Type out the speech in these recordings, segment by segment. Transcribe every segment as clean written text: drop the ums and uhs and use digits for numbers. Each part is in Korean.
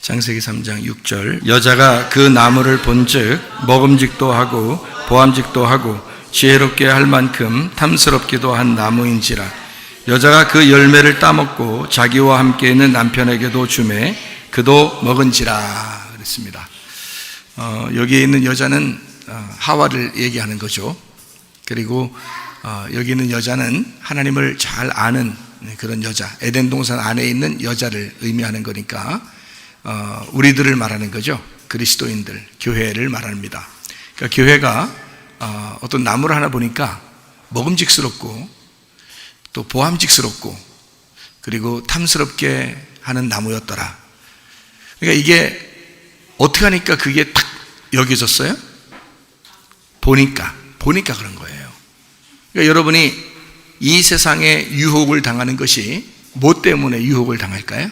창세기 3장 6절 여자가 그 나무를 본즉 먹음직도 하고 보암직도 하고 지혜롭게 할 만큼 탐스럽기도 한 나무인지라 여자가 그 열매를 따먹고 자기와 함께 있는 남편에게도 주매 그도 먹은지라 그랬습니다. 여기에 있는 여자는 하와를 얘기하는 거죠. 그리고 여기 있는 여자는 하나님을 잘 아는 그런 여자, 에덴 동산 안에 있는 여자를 의미하는 거니까 우리들을 말하는 거죠. 그리스도인들, 교회를 말합니다. 그러니까 교회가 어떤 나무를 하나 보니까 먹음직스럽고 또 보암직스럽고 그리고 탐스럽게 하는 나무였더라. 그러니까 이게 어떻게 하니까 그게 딱 여겨졌어요? 보니까 그런 거예요. 그러니까 여러분이 이 세상에 유혹을 당하는 것이 뭐 때문에 유혹을 당할까요?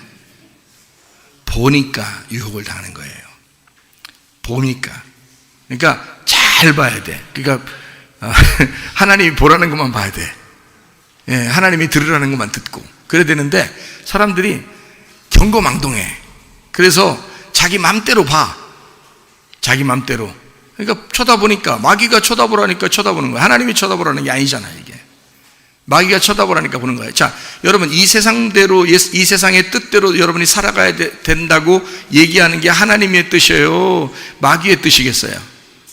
보니까 유혹을 당하는 거예요. 보니까. 그러니까 잘 봐야 돼. 그러니까 하나님이 보라는 것만 봐야 돼. 예, 하나님이 들으라는 것만 듣고 그래야 되는데 사람들이 경거망동해. 그래서 자기 맘대로 봐. 자기 맘대로. 그러니까 쳐다보니까 마귀가 쳐다보라니까 쳐다보는 거야. 하나님이 쳐다보라는 게 아니잖아요. 이게 마귀가 쳐다보라니까 보는 거예요. 자, 여러분 이 세상대로, 이 세상의 뜻대로 여러분이 살아가야 된다고 얘기하는 게 하나님의 뜻이에요? 마귀의 뜻이겠어요?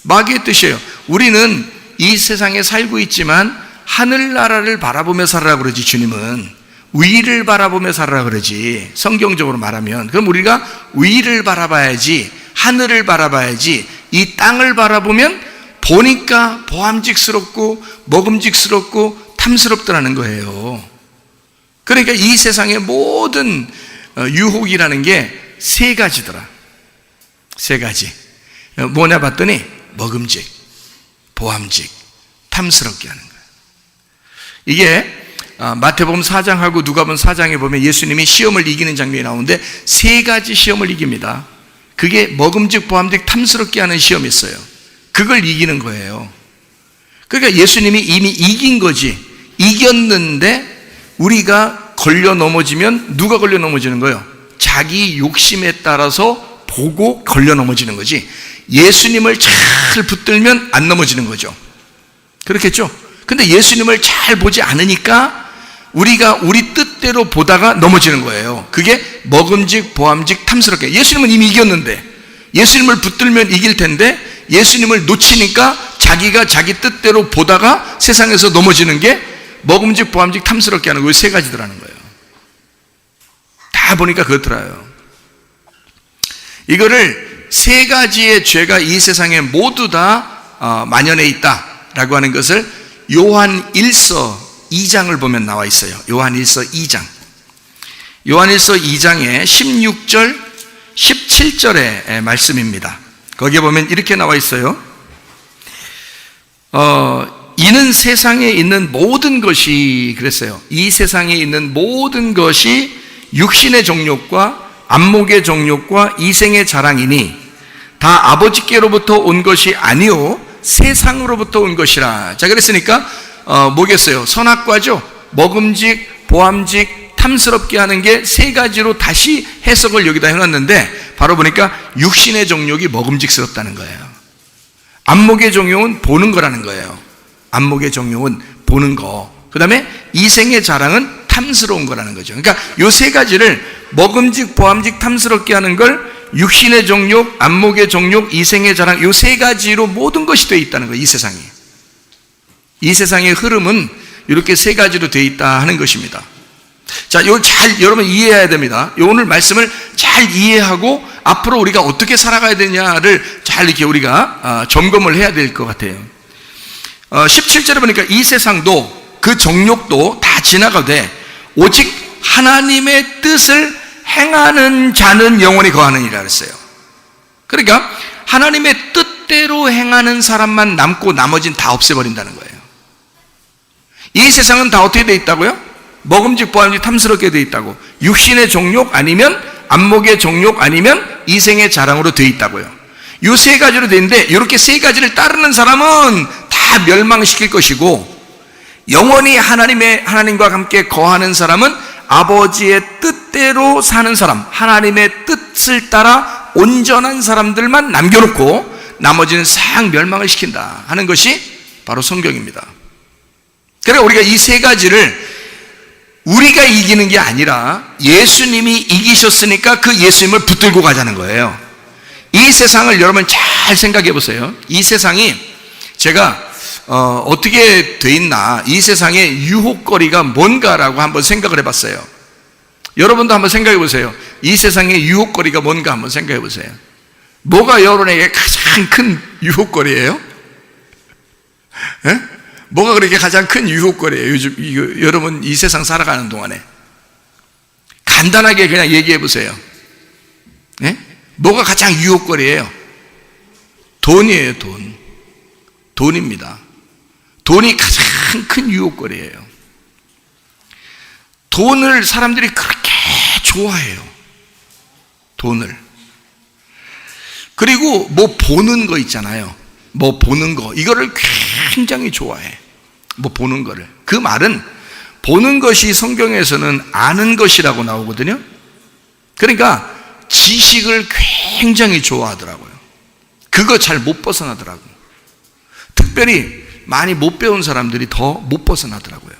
마귀의 뜻이에요. 우리는 이 세상에 살고 있지만 하늘나라를 바라보며 살아라 그러지. 주님은 위를 바라보며 살아라 그러지. 성경적으로 말하면 그럼 우리가 위를 바라봐야지, 하늘을 바라봐야지. 이 땅을 바라보면 보니까 보암직스럽고 먹음직스럽고 탐스럽더라는 거예요. 그러니까 이 세상의 모든 유혹이라는 게 세 가지더라. 세 가지. 뭐냐 봤더니 먹음직, 보암직, 탐스럽게 하는 거예요. 이게 마태복음 4장하고 누가복음 4장에 보면 예수님이 시험을 이기는 장면이 나오는데 세 가지 시험을 이깁니다. 그게 먹음직, 보암직, 탐스럽게 하는 시험이 있어요. 그걸 이기는 거예요. 그러니까 예수님이 이미 이긴 거지. 이겼는데 우리가 걸려 넘어지면 누가 걸려 넘어지는 거예요? 자기 욕심에 따라서 보고 걸려 넘어지는 거지. 예수님을 잘 붙들면 안 넘어지는 거죠. 그렇겠죠? 근데 예수님을 잘 보지 않으니까 우리가 우리 뜻대로 보다가 넘어지는 거예요. 그게 먹음직, 보암직, 탐스럽게. 예수님은 이미 이겼는데 예수님을 붙들면 이길 텐데 예수님을 놓치니까 자기가 자기 뜻대로 보다가 세상에서 넘어지는 게 먹음직, 보암직, 탐스럽게 하는 거예요. 세 가지더라는 거예요. 다 보니까 그렇더라요. 이거를 세 가지의 죄가 이 세상에 모두 다 만연해 있다라고 하는 것을 요한 1서 2장을 보면 나와 있어요. 요한 1서 2장. 요한 1서 2장의 16절, 17절의 말씀입니다. 거기에 보면 이렇게 나와 있어요. 이는 세상에 있는 모든 것이 그랬어요. 이 세상에 있는 모든 것이 육신의 정욕과 안목의 정욕과 이생의 자랑이니 다 아버지께로부터 온 것이 아니요 세상으로부터 온 것이라. 자, 그랬으니까 뭐겠어요? 선악과죠. 먹음직, 보암직, 탐스럽게 하는 게 세 가지로 다시 해석을 여기다 해놨는데 바로 보니까 육신의 정욕이 먹음직스럽다는 거예요. 안목의 정욕은 보는 거라는 거예요. 안목의 정욕은 보는 거. 그 다음에 이생의 자랑은 탐스러운 거라는 거죠. 그러니까 요 세 가지를 먹음직, 보암직, 탐스럽게 하는 걸 육신의 정욕, 안목의 정욕, 이생의 자랑 요 세 가지로 모든 것이 되어 있다는 거예요. 이 세상이. 이 세상의 흐름은 이렇게 세 가지로 되어 있다 하는 것입니다. 자, 요 잘 여러분 이해해야 됩니다. 요 오늘 말씀을 잘 이해하고 앞으로 우리가 어떻게 살아가야 되냐를 잘 이렇게 우리가 점검을 해야 될 것 같아요. 17절에 보니까 이 세상도 그 정욕도 다 지나가되 오직 하나님의 뜻을 행하는 자는 영원히 거하느니라 그랬어요. 그러니까 하나님의 뜻대로 행하는 사람만 남고 나머지는 다 없애버린다는 거예요. 이 세상은 다 어떻게 되어 있다고요? 먹음직, 보암직, 탐스럽게 되어 있다고. 육신의 정욕 아니면 안목의 정욕 아니면 이생의 자랑으로 되어 있다고요. 이 세 가지로 되어 있는데 이렇게 세 가지를 따르는 사람은 다 멸망시킬 것이고 영원히 하나님과 함께 거하는 사람은 아버지의 뜻대로 사는 사람, 하나님의 뜻 뜻을 따라 온전한 사람들만 남겨놓고 나머지는 싹 멸망을 시킨다 하는 것이 바로 성경입니다. 그러니까 우리가 이 세 가지를 우리가 이기는 게 아니라 예수님이 이기셨으니까 그 예수님을 붙들고 가자는 거예요. 이 세상을 여러분 잘 생각해 보세요. 이 세상이 제가 어떻게 돼 있나, 이 세상의 유혹거리가 뭔가라고 한번 생각을 해봤어요. 여러분도 한번 생각해 보세요. 이 세상의 유혹거리가 뭔가 한번 생각해 보세요. 뭐가 여러분에게 가장 큰 유혹거리예요? 예? 뭐가 그렇게 가장 큰 유혹거리예요? 요즘 여러분 이 세상 살아가는 동안에 간단하게 그냥 얘기해 보세요. 예? 뭐가 가장 유혹거리예요? 돈이에요. 돈입니다. 돈이 가장 큰 유혹거리예요. 돈을 사람들이 그렇게 좋아해요. 돈을. 그리고 뭐 보는 거 있잖아요. 뭐 보는 거, 이거를 굉장히 좋아해. 뭐 보는 거를. 그 말은 보는 것이 성경에서는 아는 것이라고 나오거든요. 그러니까 지식을 굉장히 좋아하더라고요. 그거 잘 못 벗어나더라고요. 특별히 많이 못 배운 사람들이 더 못 벗어나더라고요.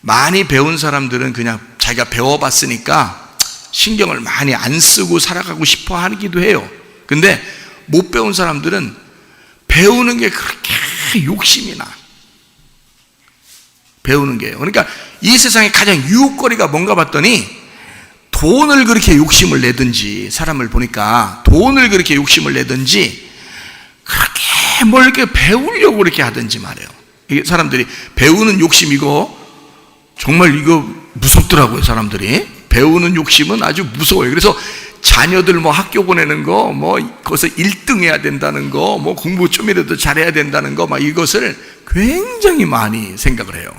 많이 배운 사람들은 그냥 자기가 배워봤으니까 신경을 많이 안 쓰고 살아가고 싶어 하기도 해요. 근데 못 배운 사람들은 배우는 게 그렇게 욕심이 나. 배우는 게요. 그러니까 이 세상에 가장 유혹거리가 뭔가 봤더니 돈을 그렇게 욕심을 내든지, 사람을 보니까 돈을 그렇게 욕심을 내든지 그렇게 뭘 이렇게 배우려고 그렇게 하든지 말이에요. 이게 사람들이 배우는 욕심이고 정말 이거 무섭더라고요. 사람들이 배우는 욕심은 아주 무서워요. 그래서 자녀들 뭐 학교 보내는 거, 뭐 거기서 1등 해야 된다는 거, 뭐 공부 좀이라도 잘해야 된다는 거, 막 이것을 굉장히 많이 생각을 해요.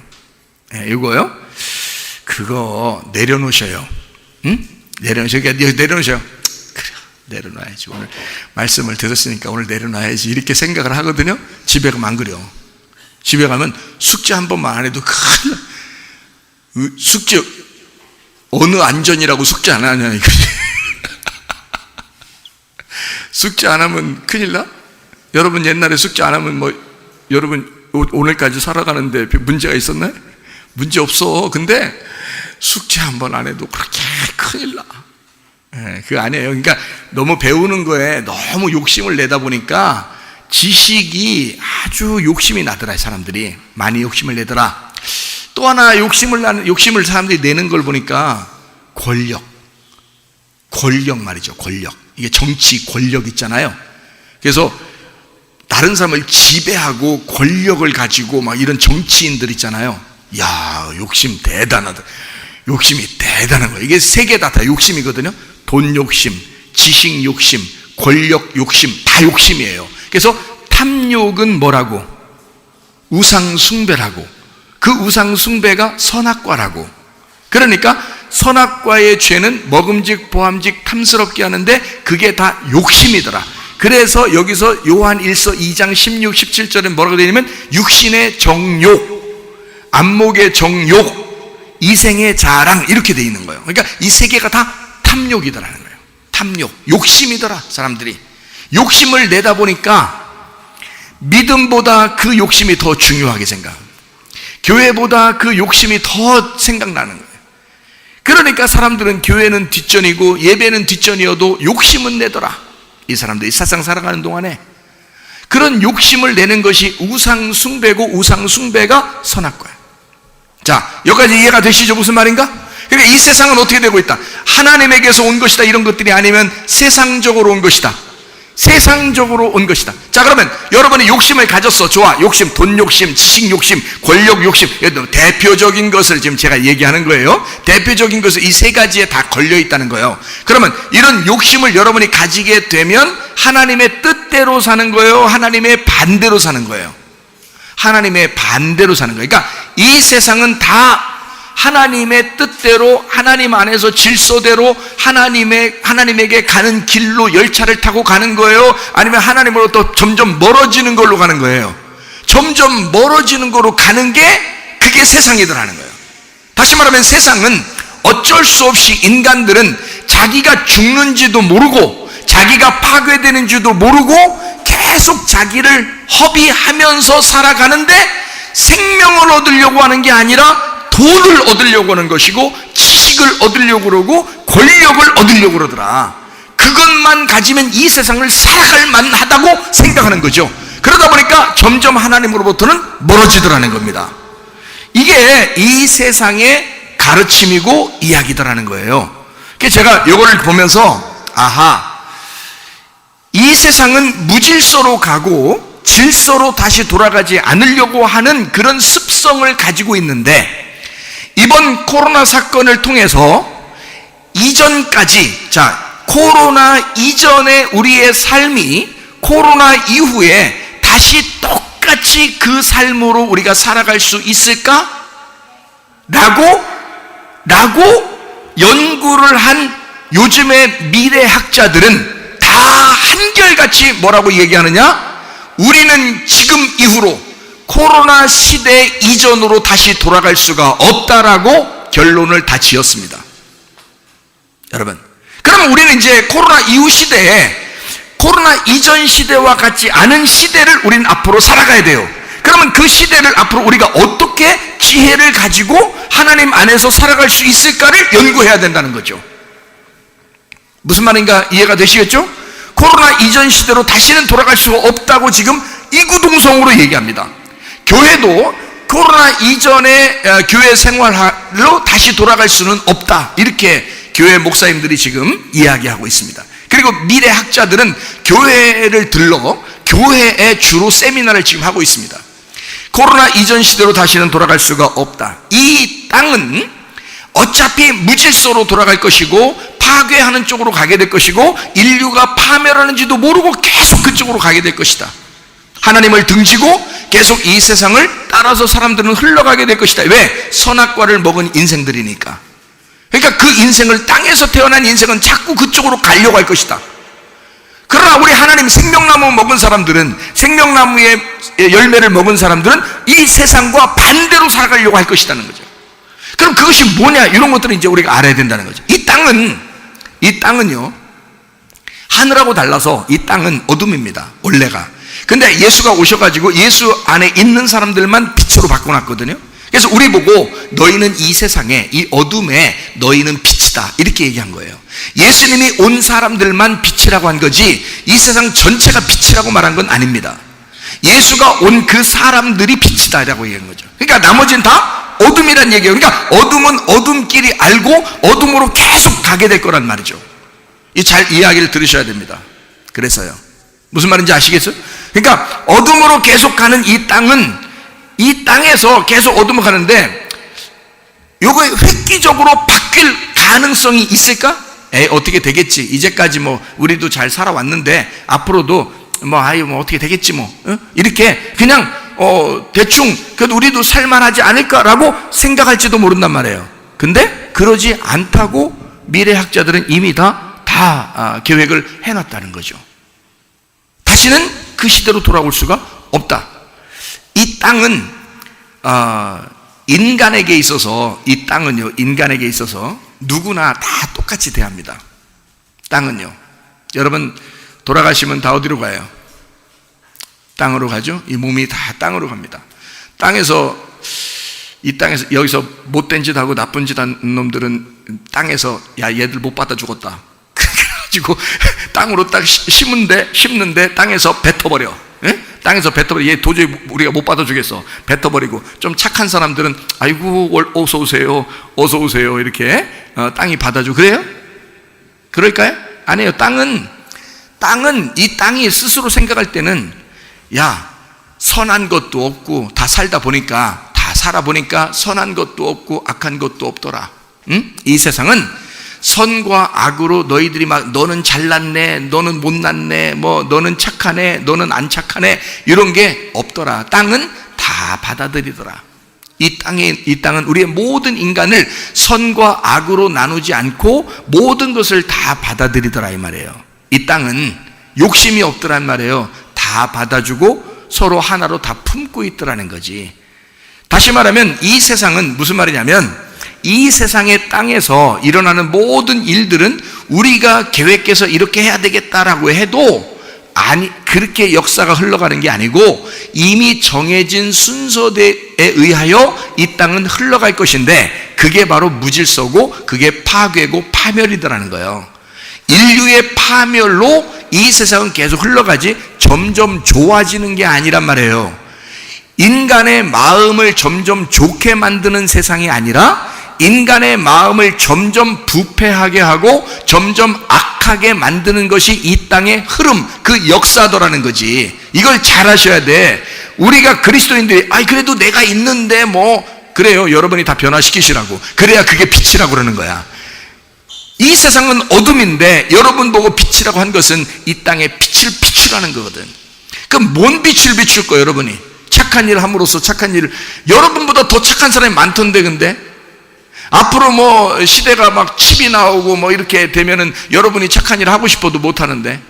예, 이거요? 그거 내려놓으셔요. 응? 내려놓으셔요. 그래, 내려놔야지. 오늘 말씀을 들었으니까 오늘 내려놔야지. 이렇게 생각을 하거든요. 집에 가면 안 그래요. 집에 가면 숙제 한 번만 안 해도 큰일 나. 숙제 어느 안전이라고 숙제 안 하냐 이거지. 숙제 안 하면 큰일 나? 여러분 옛날에 숙제 안 하면 뭐 여러분 오늘까지 살아가는데 문제가 있었나요? 문제 없어. 근데 숙제 한 번 안 해도 그렇게 큰일 나. 예, 그거 아니에요. 그러니까 너무 배우는 거에 너무 욕심을 내다 보니까 지식이 아주 욕심이 나더라. 사람들이 많이 욕심을 내더라. 또 하나 욕심을 사람들이 내는 걸 보니까 권력 말이죠. 권력. 이게 정치 권력 있잖아요. 그래서 다른 사람을 지배하고 권력을 가지고 막 이런 정치인들 있잖아요. 야, 욕심 대단하다. 욕심이 대단한 거예요. 이게 세 개 다 욕심이거든요. 돈 욕심, 지식 욕심, 권력 욕심, 다 욕심이에요. 그래서 탐욕은 뭐라고? 우상 숭배라고. 그 우상 숭배가 선악과라고. 그러니까 선악과의 죄는 먹음직 보암직 탐스럽게 하는데 그게 다 욕심이더라. 그래서 여기서 요한 1서 2장 16, 17절에 뭐라고 되어 있냐면 육신의 정욕, 안목의 정욕, 이생의 자랑 이렇게 되어 있는 거예요. 그러니까 이 세 개가 다 탐욕이더라는 거예요. 탐욕, 욕심이더라. 사람들이 욕심을 내다 보니까 믿음보다 그 욕심이 더 중요하게 생각합니다. 교회보다 그 욕심이 더 생각나는 거예요. 그러니까 사람들은 교회는 뒷전이고 예배는 뒷전이어도 욕심은 내더라. 이 사람들이 세상 살아가는 동안에 그런 욕심을 내는 것이 우상 숭배고 우상 숭배가 선악과예요. 자, 여기까지 이해가 되시죠? 무슨 말인가? 그러니까 이 세상은 어떻게 되고 있다? 하나님에게서 온 것이다 이런 것들이 아니면 세상적으로 온 것이다. 세상적으로 온 것이다. 자, 그러면 여러분이 욕심을 가졌어. 좋아. 욕심, 돈 욕심, 지식 욕심, 권력 욕심. 대표적인 것을 지금 제가 얘기하는 거예요. 대표적인 것을 이 세 가지에 다 걸려 있다는 거예요. 그러면 이런 욕심을 여러분이 가지게 되면 하나님의 뜻대로 사는 거예요? 하나님의 반대로 사는 거예요? 하나님의 반대로 사는 거예요. 그러니까 이 세상은 다 하나님의 뜻대로 하나님 안에서 질서대로 하나님에게 가는 길로 열차를 타고 가는 거예요? 아니면 하나님으로부터 점점 멀어지는 걸로 가는 거예요? 점점 멀어지는 걸로 가는 게 그게 세상이더라는 거예요. 다시 말하면 세상은 어쩔 수 없이 인간들은 자기가 죽는지도 모르고 자기가 파괴되는지도 모르고 계속 자기를 허비하면서 살아가는데 생명을 얻으려고 하는 게 아니라 돈을 얻으려고 하는 것이고 지식을 얻으려고 그러고 권력을 얻으려고 그러더라. 그것만 가지면 이 세상을 살아갈 만하다고 생각하는 거죠. 그러다 보니까 점점 하나님으로부터는 멀어지더라는 겁니다. 이게 이 세상의 가르침이고 이야기더라는 거예요. 그래서 제가 이거를 보면서 아하, 이 세상은 무질서로 가고 질서로 다시 돌아가지 않으려고 하는 그런 습성을 가지고 있는데, 이번 코로나 사건을 통해서 이전까지, 코로나 이전의 우리의 삶이 코로나 이후에 다시 똑같이 그 삶으로 우리가 살아갈 수 있을까? 라고 연구를 한 요즘의 미래학자들은 다 한결같이 뭐라고 얘기하느냐? 우리는 지금 이후로 코로나 시대 이전으로 다시 돌아갈 수가 없다라고 결론을 다 지었습니다. 여러분, 그러면 우리는 이제 코로나 이후 시대에 코로나 이전 시대와 같지 않은 시대를 우리는 앞으로 살아가야 돼요. 그러면 그 시대를 앞으로 우리가 어떻게 지혜를 가지고 하나님 안에서 살아갈 수 있을까를 연구해야 된다는 거죠. 무슨 말인가 이해가 되시겠죠? 코로나 이전 시대로 다시는 돌아갈 수가 없다고 지금 이구동성으로 얘기합니다. 교회도 코로나 이전의 교회 생활로 다시 돌아갈 수는 없다, 이렇게 교회 목사님들이 지금 이야기하고 있습니다. 그리고 미래학자들은 교회를 들러 교회에 주로 세미나를 지금 하고 있습니다. 코로나 이전 시대로 다시는 돌아갈 수가 없다. 이 땅은 어차피 무질서로 돌아갈 것이고 파괴하는 쪽으로 가게 될 것이고 인류가 파멸하는지도 모르고 계속 그쪽으로 가게 될 것이다. 하나님을 등지고 계속 이 세상을 따라서 사람들은 흘러가게 될 것이다. 왜? 선악과를 먹은 인생들이니까. 그러니까 그 인생을, 땅에서 태어난 인생은 자꾸 그쪽으로 가려고 할 것이다. 그러나 우리 하나님 생명나무 먹은 사람들은, 생명나무의 열매를 먹은 사람들은 이 세상과 반대로 살아가려고 할 것이라는 거죠. 그럼 그것이 뭐냐, 이런 것들은 이제 우리가 알아야 된다는 거죠. 이 땅은요, 하늘하고 달라서 이 땅은 어둠입니다, 원래가. 근데 예수가 오셔가지고 예수 안에 있는 사람들만 빛으로 바꿔놨거든요. 그래서 우리 보고 너희는 이 세상에, 이 어둠에 너희는 빛이다, 이렇게 얘기한 거예요. 예수님이 온 사람들만 빛이라고 한 거지 이 세상 전체가 빛이라고 말한 건 아닙니다. 예수가 온 그 사람들이 빛이다 라고 얘기한 거죠. 그러니까 나머지는 다 어둠이란 얘기예요. 그러니까 어둠은 어둠끼리 알고 어둠으로 계속 가게 될 거란 말이죠. 잘 이야기를 들으셔야 됩니다. 그래서요, 무슨 말인지 아시겠어요? 그러니까 어둠으로 계속 가는 이 땅은, 이 땅에서 계속 어둠으로 가는데 요거 획기적으로 바뀔 가능성이 있을까? 어떻게 되겠지, 이제까지 뭐 우리도 잘 살아왔는데 앞으로도 뭐 어떻게 되겠지 이렇게 그냥 대충 그래도 우리도 살만하지 않을까라고 생각할지도 모른단 말이에요. 근데 그러지 않다고 미래학자들은 이미 다 계획을 해놨다는 거죠. 다시는 그 시대로 돌아올 수가 없다. 이 땅은 인간에게 있어서, 이 땅은요, 인간에게 있어서 누구나 다 똑같이 대합니다. 땅은요, 여러분 돌아가시면 다 어디로 가요? 땅으로 가죠. 이 몸이 다 땅으로 갑니다. 이 땅에서 여기서 못된 짓 하고 나쁜 짓 한 놈들은 땅에서 야, 얘들 못 받아 죽었다 그래가지고 땅으로 딱 심는데 땅에서 뱉어버려. 땅에서 뱉어버려. 얘 도저히 우리가 못 받아 주겠어. 뱉어버리고, 좀 착한 사람들은 아이고 어서 오세요, 어서 오세요, 이렇게 땅이 받아줘. 그래요? 그럴까요? 아니에요. 땅은 이 땅이 스스로 생각할 때는 야, 선한 것도 없고 다 살아보니까 선한 것도 없고 악한 것도 없더라. 이 세상은 선과 악으로 너희들이 막 너는 잘났네, 너는 못났네, 너는 착하네, 너는 안 착하네, 이런 게 없더라. 땅은 다 받아들이더라. 이 땅은 우리의 모든 인간을 선과 악으로 나누지 않고 모든 것을 다 받아들이더라, 이 말이에요. 이 땅은 욕심이 없더란 말이에요. 다 받아주고 서로 하나로 다 품고 있더라는 거지. 다시 말하면 이 세상은 무슨 말이냐면, 이 세상의 땅에서 일어나는 모든 일들은 우리가 계획해서 이렇게 해야 되겠다라고 해도 그렇게 역사가 흘러가는 게 아니고 이미 정해진 순서대에 의하여 이 땅은 흘러갈 것인데, 그게 바로 무질서고 그게 파괴고 파멸이더라는 거예요. 인류의 파멸로 이 세상은 계속 흘러가지 점점 좋아지는 게 아니란 말이에요. 인간의 마음을 점점 좋게 만드는 세상이 아니라 인간의 마음을 점점 부패하게 하고 점점 악하게 만드는 것이 이 땅의 흐름, 그 역사더라는 거지. 이걸 잘 아셔야 돼. 우리가 그리스도인들이 그래도 내가 있는데 뭐 그래요. 여러분이 다 변화시키시라고. 그래야 그게 빛이라고 그러는 거야. 이 세상은 어둠인데 여러분 보고 빛이라고 한 것은 이 땅에 빛을 비추라는 거거든. 그럼 뭔 빛을 비출 거예요, 여러분이? 착한 일을 함으로써 착한 일을, 여러분보다 더 착한 사람이 많던데. 근데 앞으로 뭐 시대가 막 칩이 나오고 뭐 이렇게 되면은 여러분이 착한 일을 하고 싶어도 못 하는데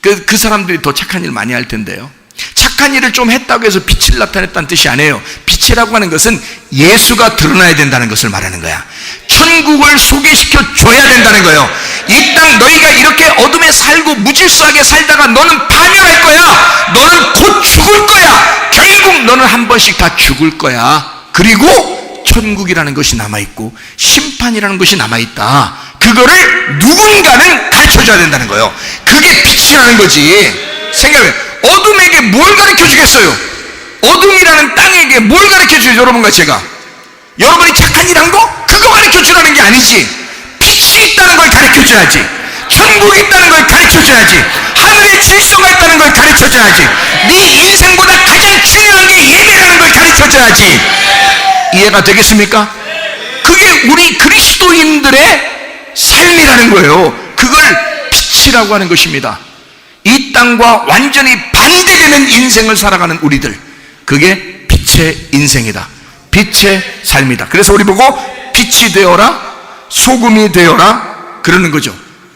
그 사람들이 더 착한 일 많이 할 텐데요. 착한 일을 좀 했다고 해서 빛을 나타냈다는 뜻이 아니에요. 빛이라고 하는 것은 예수가 드러나야 된다는 것을 말하는 거야. 천국을 소개시켜 줘야 된다는 거예요. 이 땅 너희가 이렇게 어둠에 살고 무질서하게 살다가 너는 파멸할 거야. 너는 곧 죽을 거야. 결국 너는 한 번씩 다 죽을 거야. 그리고 천국이라는 것이 남아있고 심판이라는 것이 남아있다. 그거를 누군가는 가르쳐줘야 된다는 거예요. 그게 빛이라는 거지. 생각해. 어둠에게 뭘 가르쳐 주겠어요? 어둠이라는 땅에게 뭘 가르쳐 줘요? 여러분과 제가. 여러분이 착한 일 한 거? 그거 가르쳐 주라는 게 아니지. 빛이 있다는 걸 가르쳐 줘야지. 천국이 있다는 걸 가르쳐 줘야지. 하늘의 질서가 있다는 걸 가르쳐 줘야지. 네 인생보다 가장 중요한 게 예배라는 걸 가르쳐 줘야지. 이해가 되겠습니까? 그게 우리 그리스도인들의 삶이라는 거예요. 그걸 빛이라고 하는 것입니다. 이 땅과 완전히 반대되는 인생을 살아가는 우리들, 그게 빛의 인생이다. 빛의 삶이다. 그래서 우리 보고 빛이 되어라, 소금이 되어라 그러는 거죠.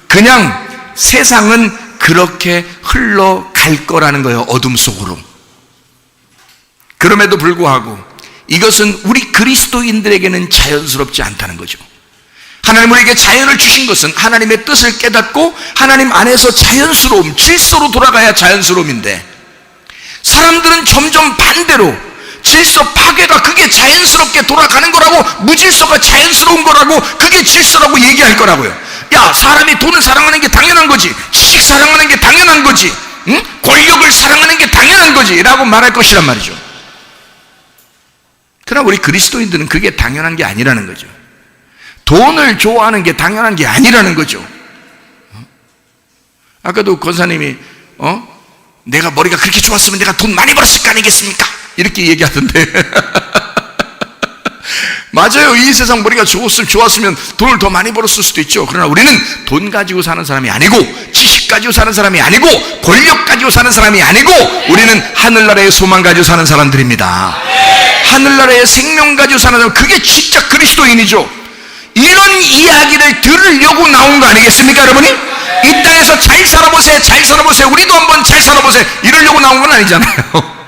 그냥 세상은 그렇게 흘러갈 거라는 거예요. 어둠 속으로. 그럼에도 불구하고 이것은 우리 그리스도인들에게는 자연스럽지 않다는 거죠. 하나님 우리에게 자연을 주신 것은 하나님의 뜻을 깨닫고 하나님 안에서 자연스러움, 질서로 돌아가야 자연스러움인데, 사람들은 점점 반대로 질서 파괴가 그게 자연스럽게 돌아가는 거라고, 무질서가 자연스러운 거라고, 그게 질서라고 얘기할 거라고요. 야, 사람이 돈을 사랑하는 게 당연한 거지, 지식 사랑하는 게 당연한 거지, 응? 권력을 사랑하는 게 당연한 거지 라고 말할 것이란 말이죠. 그러나 우리 그리스도인들은 그게 당연한 게 아니라는 거죠. 돈을 좋아하는 게 당연한 게 아니라는 거죠. 아까도 권사님이 내가 머리가 그렇게 좋았으면 내가 돈 많이 벌었을 거 아니겠습니까? 이렇게 얘기하던데 맞아요. 이 세상 머리가 좋았으면 돈을 더 많이 벌었을 수도 있죠. 그러나 우리는 돈 가지고 사는 사람이 아니고, 지식 가지고 사는 사람이 아니고, 권력 가지고 사는 사람이 아니고, 우리는 하늘나라의 소망 가지고 사는 사람들입니다. 하늘나라의 생명 가지고 사는 사람, 그게 진짜 그리스도인이죠. 이런 이야기를 들으려고 나온 거 아니겠습니까, 여러분이? 이 땅에서 잘 살아보세요, 잘 살아보세요, 우리도 한번 잘 살아보세요, 이러려고 나온 건 아니잖아요.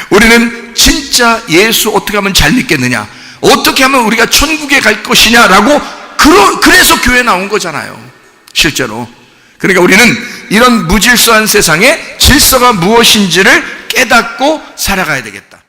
우리는 진짜 예수 어떻게 하면 잘 믿겠느냐, 어떻게 하면 우리가 천국에 갈 것이냐라고, 그래서 교회 나온 거잖아요, 실제로. 그러니까 우리는 이런 무질서한 세상에 질서가 무엇인지를 깨닫고 살아가야 되겠다.